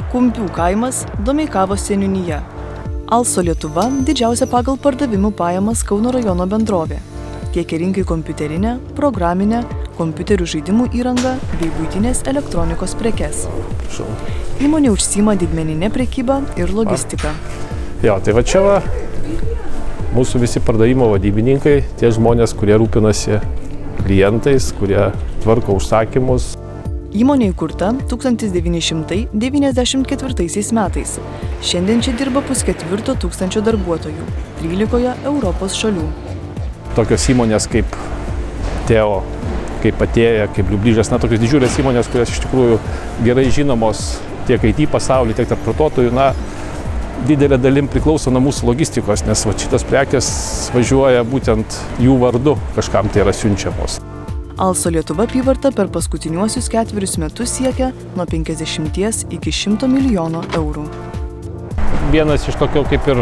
Kumpių kaimas, Domeikavos seniūnija. Also Lietuva didžiausia pagal pardavimų pajamas Kauno rajono bendrovė. Tiekia rinkai kompiuterinę, programinę, kompiuterių žaidimų įrangą bei buitinės elektronikos prekes. Įmonė užsiima didmeninę prekybą ir logistiką. Jo, tai va čia va, mūsų visi pardavimo vadybininkai, tie žmonės, kurie rūpinasi klientais, kurie tvarko užsakymus. Įmonė įkurta 1994 metais. Šiandien čia dirba 5,4 darbuotojų, 13 Europos šalių. Tokios įmonės kaip Teo, kaip Atėja, kaip Liublyžas, tokios didžiulės įmonės, kurios iš tikrųjų gerai žinomos tiek IT pasaulyje, tiek tarp vartotojų, didelė dalim priklauso nuo mūsų logistikos, nes šitas prekės važiuoja būtent jų vardu, kažkam tai yra siunčiamos. Also Lietuva apyvarta per paskutiniuosius 4 metus siekia nuo 50 iki 100 milijonų eurų. Vienas iš tokio kaip ir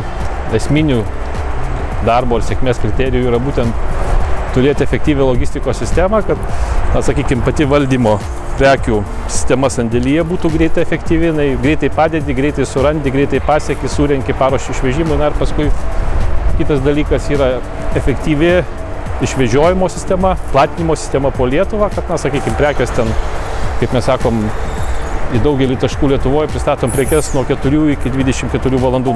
esminių darbo ir sėkmės kriterijų yra būtent turėti efektyvią logistikos sistemą, kad, sakykime, pati valdymo prekių sistema sandėlyje būtų greitai efektyvi, greitai padedi, greitai surandi, greitai pasieki, surenki, paruoši išvežimui, ir paskui kitas dalykas yra efektyvi išvežiojimo sistema, platinimo sistema po Lietuvą, kad, sakykime, prekės ten, kaip mes sakom, į daugelį taškų Lietuvoje pristatom prekes nuo 4 iki 24 valandų